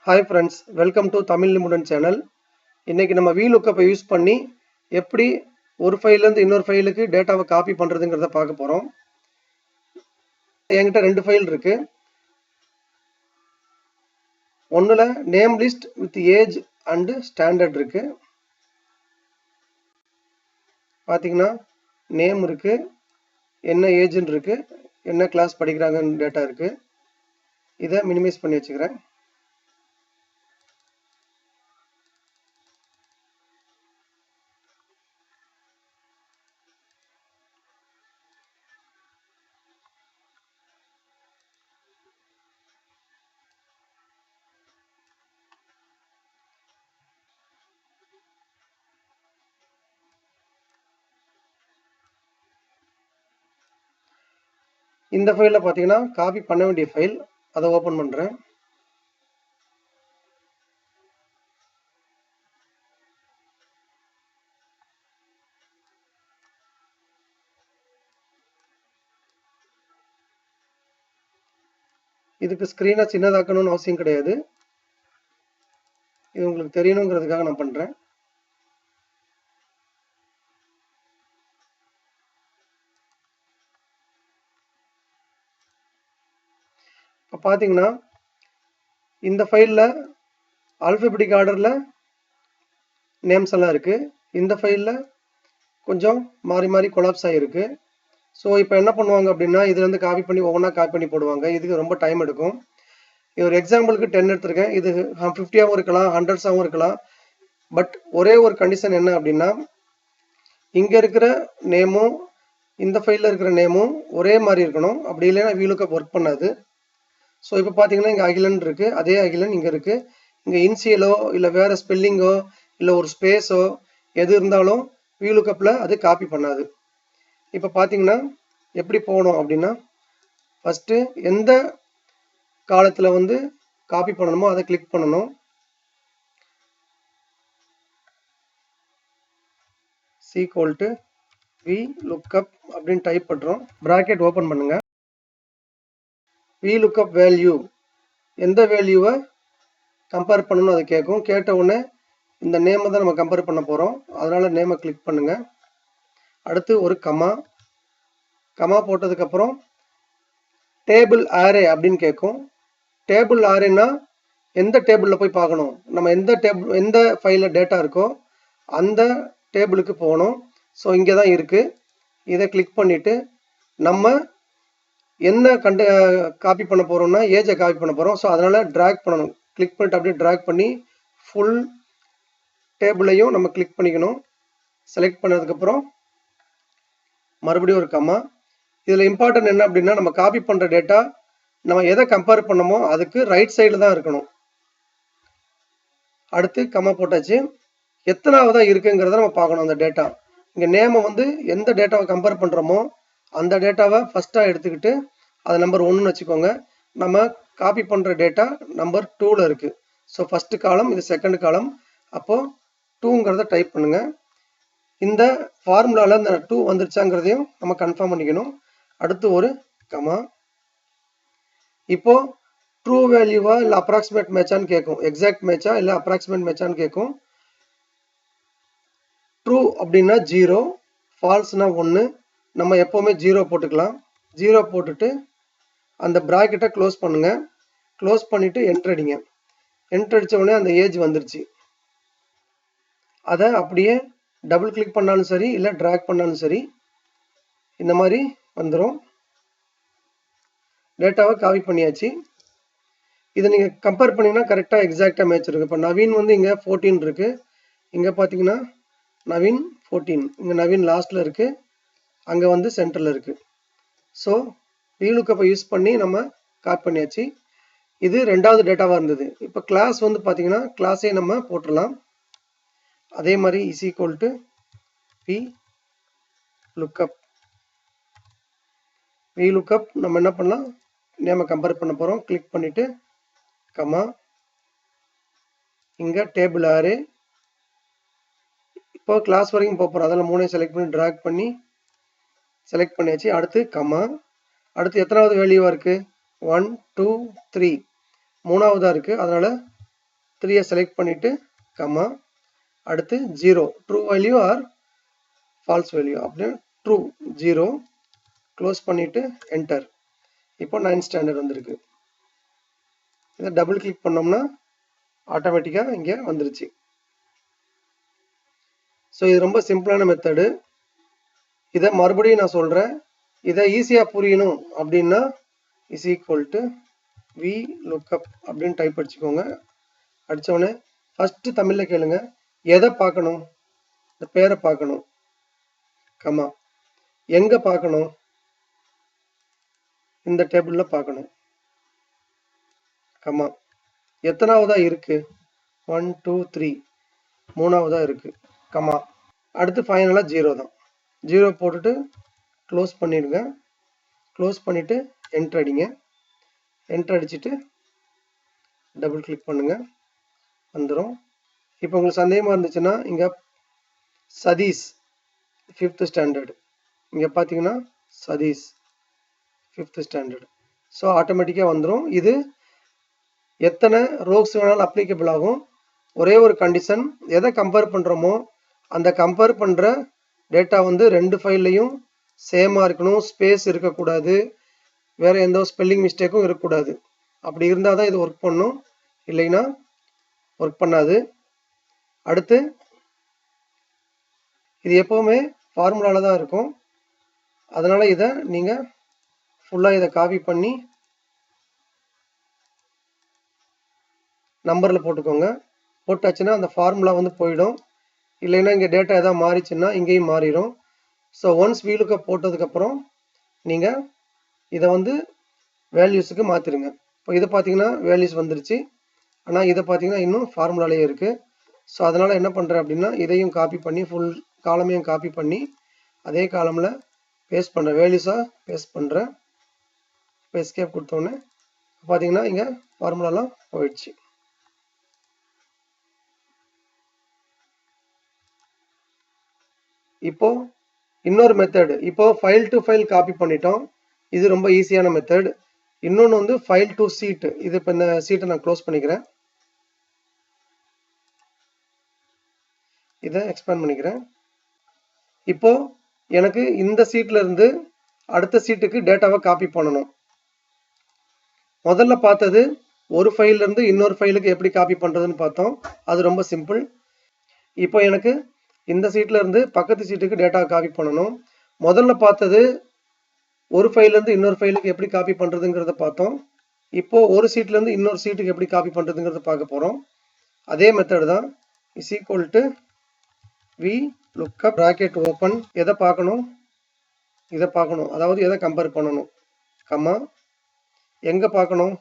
Hi friends, welcome to Tamil நிமிடன் channel. இன்னைக்கு நம்ம VLOOKUP யூஸ் பண்ணி எப்படி ஒரு ஃபைல்லேருந்து இன்னொரு ஃபைலுக்கு டேட்டாவை காப்பி பண்ணுறதுங்கிறத பார்க்க போகிறோம். என்கிட்ட 2 ஃபைல் இருக்கு. ஒன்றில் name list with age and standard இருக்கு. பார்த்தீங்கன்னா நேம் இருக்கு, என்ன ஏஜ்ன்னு இருக்கு, என்ன கிளாஸ் படிக்கிறாங்கன்னு டேட்டா இருக்கு. இதை மினிமைஸ் பண்ணி வச்சுக்கிறேன். இந்த ஃபைலில் பார்த்தீங்கன்னா காப்பி பண்ண வேண்டிய ஃபைல், அதை ஓப்பன் பண்ணுறேன். இதுக்கு ஸ்க்ரீனை சின்னதாக்கணும்னு அவசியம் கிடையாது. இது உங்களுக்கு தெரியணுங்கிறதுக்காக நான் பண்ணுறேன். இப்போ பார்த்தீங்கன்னா இந்த ஃபைலில் ஆல்ஃபபெட்டிக் ஆர்டரில் நேம்ஸ் எல்லாம் இருக்குது. இந்த ஃபைலில் கொஞ்சம் மாறி மாறி கொலாப்ஸ் ஆகிருக்கு. ஸோ இப்போ என்ன பண்ணுவாங்க அப்படின்னா, இதுலேருந்து காப்பி பண்ணி ஒவ்வொன்றா காப்பி பண்ணி போடுவாங்க. இதுக்கு ரொம்ப டைம் எடுக்கும். இது ஒரு எக்ஸாம்பிளுக்கு 10 எடுத்திருக்கேன். இது 50ஆகவும் இருக்கலாம், 100ஆகவும் இருக்கலாம். பட் ஒரே ஒரு கண்டிஷன் என்ன அப்படின்னா, இங்கே இருக்கிற நேமும் இந்த ஃபைலில் இருக்கிற நேமும் ஒரே மாதிரி இருக்கணும். அப்படி இல்லைன்னா VLOOKUP ஒர்க் பண்ணாது. ஸோ இப்போ பார்த்தீங்கன்னா இங்கே அகிலன் இருக்குது, அதே அகிலன் இங்கே இருக்குது. இங்கே இன்சியலோ இல்லை வேறு ஸ்பெல்லிங்கோ இல்லை ஒரு ஸ்பேஸோ எது இருந்தாலும் VLOOKUPல அது காப்பி பண்ணாது. இப்போ பார்த்தீங்கன்னா எப்படி போகணும் அப்படின்னா, ஃபஸ்ட்டு எந்த காலத்தில் வந்து காப்பி பண்ணணுமோ அதை கிளிக் பண்ணணும். = VLOOKUP அப்படின்னு டைப் பண்ணுறோம். ப்ராக்கெட் ஓப்பன் பண்ணுங்க. VLOOKUP வேல்யூ எந்த வேல்யூவை கம்பேர் பண்ணணும் அதை கேட்கும். கேட்ட உடனே இந்த நேமை தான் நம்ம கம்பேர் பண்ண போகிறோம். அதனால் நேமை கிளிக் பண்ணுங்க. அடுத்து ஒரு கமா போட்டதுக்கப்புறம் டேபிள் ஆரே அப்படின்னு கேட்கும். டேபிள் ஆரேனா எந்த டேபிளில் போய் பார்க்கணும், நம்ம எந்த ஃபைலில் டேட்டா இருக்கோ அந்த டேபிளுக்கு போகணும். ஸோ இங்கே தான் இருக்குது. இதை கிளிக் பண்ணிவிட்டு நம்ம என்ன காப்பி பண்ண போகிறோம்னா ஏஜை காப்பி பண்ண போகிறோம். ஸோ அதனால் ட்ராக் பண்ணணும். கிளிக் பண்ணிட்டு அப்படியே ட்ராக் பண்ணி ஃபுல் டேபிளையும் நம்ம கிளிக் பண்ணிக்கணும். செலக்ட் பண்ணதுக்கப்புறம் மறுபடியும் ஒரு கமா. இதில் இம்பார்ட்டன்ட் என்ன அப்படின்னா, நம்ம காப்பி பண்ணுற டேட்டா நம்ம எதை கம்பேர் பண்ணமோ அதுக்கு ரைட் சைடில் தான் இருக்கணும். அடுத்து கமா போட்டாச்சு. எத்தனாவதா இருக்குங்கிறத நம்ம பார்க்கணும். அந்த டேட்டா இங்கே நேமை வந்து எந்த டேட்டாவை கம்பேர் பண்ணுறோமோ அந்த டேட்டாவை ஃபஸ்ட்டாக எடுத்துக்கிட்டு அது நம்பர் 1ன்னு வச்சுக்கோங்க. நம்ம காப்பி பண்ணுற டேட்டா நம்பர் 2ல் இருக்குது. ஸோ ஃபஸ்ட்டு காலம், இது செகண்ட் காலம். அப்போது 2ங்கிறத டைப் பண்ணுங்கள். இந்த ஃபார்முலாவில் இந்த 2 வந்துருச்சாங்கிறதையும் நம்ம கன்ஃபார்ம் பண்ணிக்கணும். அடுத்து ஒரு கமா. இப்போ ட்ரூ வேல்யூவா இல்லை அப்ராக்சிமேட் மேட்சான்னு கேட்கும். எக்ஸாக்ட் மேட்சா இல்லை அப்ராக்சிமேட் மேட்சான்னு கேட்கும். ட்ரூ அப்படின்னா 0, ஃபால்ஸ்னா 1. நம்ம எப்போவுமே 0 போட்டுக்கலாம். 0 போட்டுட்டு அந்த ப்ராக்கெட்டை க்ளோஸ் பண்ணுங்கள். க்ளோஸ் பண்ணிவிட்டு என்டர் அடிங்க. என்டர் அடித்த உடனே அந்த ஏஜ் வந்துருச்சு. அதை அப்படியே டபுள் கிளிக் பண்ணாலும் சரி இல்லை ட்ராக் பண்ணாலும் சரி இந்த மாதிரி வந்துடும். டேட்டாவை காப்பி பண்ணியாச்சு. இதை நீங்கள் கம்பேர் பண்ணிங்கன்னா கரெக்டாக எக்ஸாக்டாக மேட்ச் இருக்குது. இப்போ நவீன் வந்து இங்கே 14 இருக்குது. இங்கே பார்த்தீங்கன்னா நவீன் 14. இங்கே நவீன் லாஸ்ட்டில் இருக்குது, அங்கே வந்து சென்டரில் இருக்குது. ஸோ VLOOKUP யூஸ் பண்ணி நம்ம காப்பி பண்ணியாச்சு. இது ரெண்டாவது டேட்டாவாக இருந்தது. இப்போ கிளாஸ் வந்து பார்த்தீங்கன்னா கிளாஸே நம்ம போட்டுடலாம். அதே மாதிரி = VLOOKUP நம்ம என்ன பண்ணலாம், நேமை கம்பேர் பண்ண போகிறோம். கிளிக் பண்ணிவிட்டு கமா, இங்கே டேபிள் ஆரே. இப்போ கிளாஸ் வரைக்கும் போகிறோம். அதில் 3 செலக்ட் பண்ணி ட்ராக் பண்ணி செலக்ட் பண்ணியாச்சு. அடுத்து கமா. அடுத்து எத்தனாவது வேல்யூவாக இருக்குது, 1 2 3 மூணாவதாக இருக்குது. அதனால் 3 செலக்ட் பண்ணிட்டு கமா, அடுத்து 0 true value or false value அப்படின்னு ட்ரூ 0 க்ளோஸ் பண்ணிட்டு என்டர். இப்போ 9th ஸ்டாண்டர்ட் வந்திருக்கு. இதை டபுள் கிளிக் பண்ணோம்னா ஆட்டோமேட்டிக்காக இங்கே வந்துருச்சு. ஸோ இது ரொம்ப சிம்பிளான மெத்தடு. இதை மறுபடியும் நான் சொல்கிறேன். இதை ஈஸியாக புரியணும் அப்படின்னா is equal to V lookup அப்படின்னு டைப் அடிச்சுக்கோங்க. அடித்தோடனே ஃபஸ்ட்டு தமிழில் கேளுங்க, எதை பார்க்கணும்? இந்த பேரை பார்க்கணும் கமா, எங்கே பார்க்கணும்? இந்த டேபிளில் பார்க்கணும் கமா, எத்தனாவதா இருக்கு? 1 2 3 மூணாவதா இருக்கு கமா, அடுத்து ஃபைனலாக 0 தான். 0 போட்டுட்டு க்ளோஸ் பண்ணிடுங்க. க்ளோஸ் பண்ணிவிட்டு என்ட்ரு அடிங்க. என்ட்ரு அடிச்சுட்டு டபுள் கிளிக் பண்ணுங்க, வந்துடும். இப்போ உங்களுக்கு சந்தேகமாக இருந்துச்சுன்னா இங்கே சதீஷ் 5th ஸ்டாண்டர்ட், இங்கே பார்த்தீங்கன்னா சதீஷ் 5th ஸ்டாண்டர்ட். ஸோ ஆட்டோமேட்டிக்காக வந்துடும். இது எத்தனை ரோஸ் வேணாலும் அப்ளிகபிள் ஆகும். ஒரே ஒரு கண்டிஷன், எதை கம்பேர் பண்ணுறோமோ அந்த கம்பேர் பண்ணுற டேட்டா வந்து 2 ஃபைல்லையும் சேமாக இருக்கணும், ஸ்பேஸ் இருக்கக்கூடாது, வேறு எந்த ஸ்பெல்லிங் மிஸ்டேக்கும் இருக்கக்கூடாது. அப்படி இருந்தால் தான் இது ஒர்க் பண்ணும், இல்லைன்னா ஒர்க் பண்ணாது. அடுத்து இது எப்போவுமே ஃபார்முலாவில் தான் இருக்கும். அதனால் இதை நீங்கள் ஃபுல்லாக இதை காப்பி பண்ணி நம்பரில் போட்டுக்கோங்க. போட்டாச்சுன்னா அந்த ஃபார்முலா வந்து போயிடும். இல்லைன்னா இங்கே டேட்டா எதாவது மாறிச்சுன்னா இங்கேயும் மாறிடும். ஸோ ஒன்ஸ் வீலுக்கப் போட்டதுக்கப்புறம் நீங்கள் இதை வந்து வேல்யூஸுக்கு மாற்றிடுங்க. இப்போ இதை பார்த்தீங்கன்னா வேல்யூஸ் வந்துருச்சு. ஆனால் இதை பார்த்தீங்கன்னா இன்னும் ஃபார்முலாலேயே இருக்குது. ஸோ அதனால் என்ன பண்ணுறேன் அப்படின்னா இதையும் காப்பி பண்ணி ஃபுல் காலமையும் காப்பி பண்ணி அதே காலமில் பேஸ்ட் பண்ணுறேன், வேல்யூஸாக பேஸ்ட் பண்ணுறேன். இப்போ எஸ்கேப் கொடுத்தோன்னே பார்த்தீங்கன்னா இங்கே ஃபார்முலாலாம் போயிடுச்சு. இப்போ இன்னொரு மெத்தட், இப்போ ஃபைல் டு ஃபைல் காப்பி பண்ணிட்டோம். இது ரொம்ப ஈஸியான மெத்தட். இன்னொன்று வந்து ஃபைல் டு சீட். இது இப்போ இந்த சீட்டை நான் க்ளோஸ் பண்ணிக்கிறேன், இதை எக்ஸ்பேண்ட் பண்ணிக்கிறேன். இப்போ எனக்கு இந்த சீட்ல இருந்து அடுத்த சீட்டுக்கு டேட்டாவை காப்பி பண்ணணும். முதல்ல பார்த்தது ஒரு ஃபைல்ல இருந்து இன்னொரு ஃபைலுக்கு எப்படி காப்பி பண்ணுறதுன்னு பார்த்தோம். அது ரொம்ப சிம்பிள். இப்போ எனக்கு இந்த சீட்ல இருந்து பக்கத்து சீட்டுக்கு டேட்டா காப்பி பண்ணணும். முதல்ல பார்த்தது ஒரு ஃபைல்ல இருந்து இன்னொரு ஃபைலுக்கு எப்படி காப்பி பண்ணுறதுங்கிறத பார்த்தோம். இப்போ ஒரு சீட்ல இருந்து இன்னொரு சீட்டுக்கு எப்படி காப்பி பண்ணுறதுங்கிறத பார்க்க போகிறோம். அதே மெத்தட் தான். Is equal to V lookup bracket open, எதை பார்க்கணும்? இதை பார்க்கணும், அதாவது எதை கம்பேர் பண்ணணும் கம்மா, எங்கே பார்க்கணும்?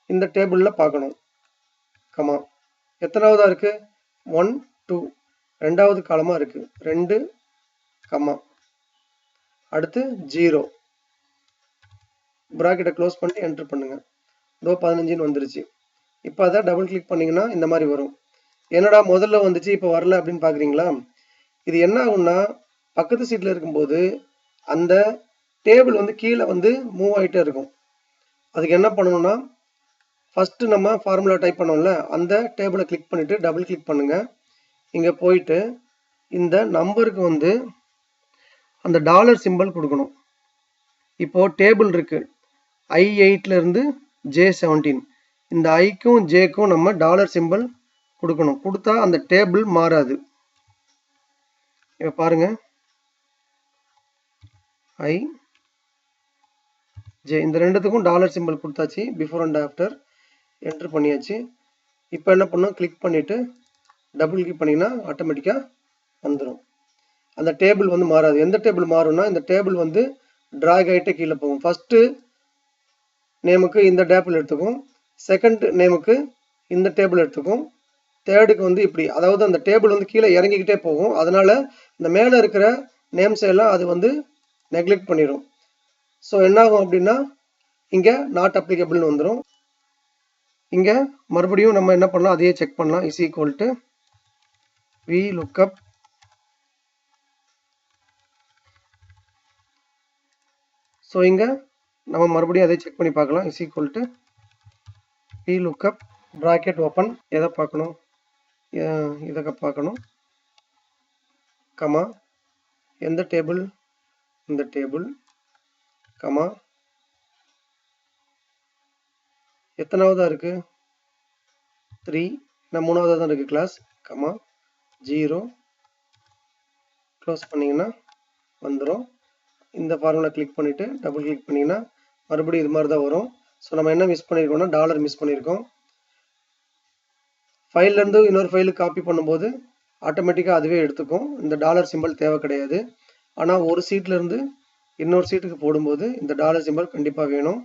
இந்த டேபிளில் பார்க்கணும் கம்மா, எத்தனாவதா இருக்குது? 1 2 ரெண்டாவது காலமாக இருக்குது 2 கம்மா, அடுத்து 0 ப்ராக்கெட்டை க்ளோஸ் பண்ணி என்ட்ரு பண்ணுங்கள். இதோ 15ன்னு வந்துருச்சு. இப்போ அதை டபுள் கிளிக் பண்ணிங்கன்னா இந்த மாதிரி வரும். என்னடா முதல்ல வந்துச்சு இப்போ வரல அப்படின்னு பார்க்குறீங்களா? இது என்ன ஆகும்னா பக்கத்து சீட்டில் இருக்கும்போது அந்த டேபிள் வந்து கீழே வந்து மூவ் ஆகிட்டே இருக்கும். அதுக்கு என்ன பண்ணணும்னா ஃபஸ்ட்டு நம்ம ஃபார்முலா டைப் பண்ணோம்ல அந்த டேபிளை கிளிக் பண்ணிவிட்டு டபுள் கிளிக் பண்ணுங்கள். இங்கே போயிட்டு இந்த நம்பருக்கு வந்து அந்த டாலர் சிம்பிள் கொடுக்கணும். இப்போது டேபிள் இருக்குது I8லேருந்து J17. இந்த ஐக்கும் ஜேக்கும் நம்ம டாலர் சிம்பிள் கொடுக்கணும். கொடுத்தா அந்த டேபிள் மாறாது. இப்போ பாருங்க, I J இந்த ரெண்டுத்துக்கும் டாலர் சிம்பிள் கொடுத்தாச்சு. பிஃபோர் அண்ட் ஆஃப்டர் என்ட்ரு பண்ணியாச்சு. இப்போ என்ன பண்ணோம், கிளிக் பண்ணிவிட்டு டபுள் கிளிக் பண்ணிங்கன்னா ஆட்டோமேட்டிக்காக வந்துடும். அந்த டேபிள் வந்து மாறாது. எந்த டேபிள் மாறும்னா இந்த டேபிள் வந்து ட்ராக் ஆகிட்டே கீழே போகும். ஃபஸ்ட்டு நேமுக்கு இந்த டேபிள் எடுத்துக்கும், செகண்ட் நேமுக்கு இந்த டேபிள் எடுத்துக்கும், தேர்டுக்கு வந்து இப்படி, அதாவது அந்த டேபிள் வந்து கீழே இறங்கிக்கிட்டே போகும். அதனால இந்த மேலே இருக்கிற நேம்ஸ் எல்லாம் அது வந்து நெக்லெக்ட் பண்ணிடும். ஸோ என்னாகும் அப்படின்னா இங்கே நாட் அப்ளிகபிள்னு வந்துடும். இங்கே மறுபடியும் நம்ம என்ன பண்ணலாம், அதையே செக் பண்ணலாம். Is equal to V lookup so இங்கே நம்ம மறுபடியும் அதை செக் பண்ணி பார்க்கலாம். Is equal to V lookup bracket open எதை பார்க்கணும் இதை பார்க்கணும் கமா எந்த டேபிள் இந்த டேபிள் கமா எத்தனாவதா இருக்கு 3 நான் மூணாவதா தான் இருக்கு கிளாஸ் கமா 0 க்ளோஸ் பண்ணீங்கன்னா வந்துரும் இந்த ஃபார்முலா கிளிக் பண்ணிட்டு டபுள் கிளிக் பண்ணீங்கன்னா மறுபடியும் இது மாதிரி தான் வரும் ஸோ நம்ம என்ன மிஸ் பண்ணியிருக்கோம்னா டாலர் மிஸ் பண்ணியிருக்கோம் ஃபைல்ல இருந்து இன்னொரு ஃபைலுக்கு காப்பி பண்ணும்போது ஆட்டோமேட்டிக்காக அதுவே எடுத்துக்கும் இந்த டாலர் சிம்பிள் தேவை கிடையாது ஆனால் ஒரு சீட்ல இருந்து இன்னொரு சீட்டுக்கு போடும்போது இந்த டாலர் சிம்பிள் கண்டிப்பாக வேணும்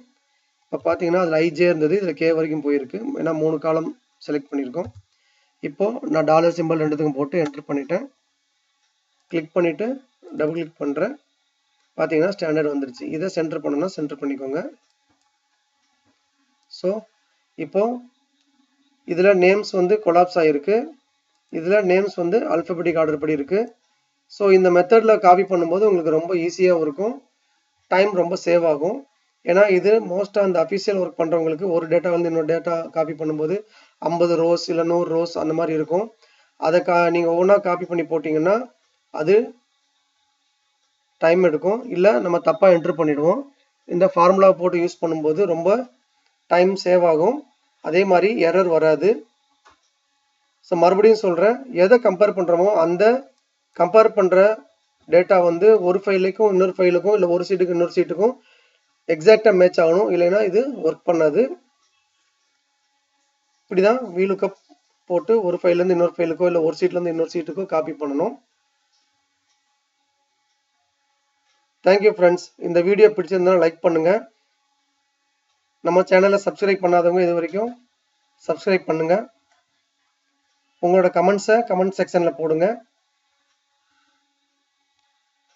இப்போ பார்த்தீங்கன்னா அதில் ஐஜே இருந்தது இதில் கே வரைக்கும் போயிருக்கு ஏன்னா 3 காலம் செலக்ட் பண்ணியிருக்கோம் இப்போ நான் டாலர் சிம்பிள் ரெண்டுத்துக்கும் போட்டு என்டர் பண்ணிட்டேன் கிளிக் பண்ணிவிட்டு டபுள் கிளிக் பண்ணுறேன் பார்த்தீங்கன்னா ஸ்டாண்டர்ட் வந்துருச்சு இதை சென்டர் பண்ணணும்னா சென்டர் பண்ணிக்கோங்க ஸோ இப்போ இதில் நேம்ஸ் வந்து கொலாப்ஸ் ஆகிருக்கு இதில் நேம்ஸ் வந்து ஆல்ஃபபெட்டிக் ஆர்டர் படி இருக்குது ஸோ இந்த மெத்தடில் காப்பி பண்ணும்போது உங்களுக்கு ரொம்ப ஈஸியாகவும் இருக்கும் டைம் ரொம்ப சேவ் ஆகும் ஏன்னா இது மோஸ்ட்டாக அந்த அஃபிஷியல் ஒர்க் பண்ணுறவங்களுக்கு ஒரு டேட்டா வந்து இன்னொரு டேட்டா காப்பி பண்ணும்போது 50 ரோஸ் இல்லை 100 ரோஸ் அந்த மாதிரி இருக்கும் அதை நீங்கள் ஒவ்வொன்றா காப்பி பண்ணி போட்டிங்கன்னா அது டைம் எடுக்கும் இல்லை நம்ம தப்பாக என்ட்ரு பண்ணிடுவோம் இந்த ஃபார்முலா போட்டு யூஸ் பண்ணும்போது ரொம்ப டைம் சேவ் ஆகும் அதே மாதிரி எரர் வராது ஸோ மறுபடியும் சொல்கிறேன் எதை கம்பேர் பண்ணுறோமோ அந்த கம்பேர் பண்ணுற டேட்டா வந்து ஒரு ஃபைலுக்கும் இன்னொரு ஃபைலுக்கும் இல்லை ஒரு சீட்டுக்கு இன்னொரு சீட்டுக்கும் எக்ஸாக்டாக மேட்ச் ஆகணும் இல்லைன்னா இது ஒர்க் பண்ணாது இப்படி தான் VLOOKUP போட்டு ஒரு ஃபைல்லேருந்து இன்னொரு ஃபைலுக்கோ இல்லை ஒரு சீட்லேருந்து இன்னொரு சீட்டுக்கோ காப்பி பண்ணணும் தேங்க்யூ ஃப்ரெண்ட்ஸ் இந்த வீடியோ பிடிச்சிருந்தாலும் லைக் பண்ணுங்கள் நம்ம சேனலை சப்ஸ்கிரைப் பண்ணாதவங்க இது வரைக்கும் சப்ஸ்கிரைப் பண்ணுங்கள் உங்களோட கமெண்ட்ஸை கமெண்ட் செக்ஷனில் போடுங்க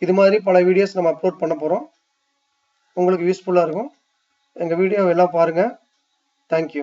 இது மாதிரி பல வீடியோஸ் நம்ம அப்லோட் பண்ண போகிறோம் உங்களுக்கு யூஸ்ஃபுல்லாக இருக்கும் எங்கள் வீடியோ எல்லாம் பாருங்கள் தேங்க்யூ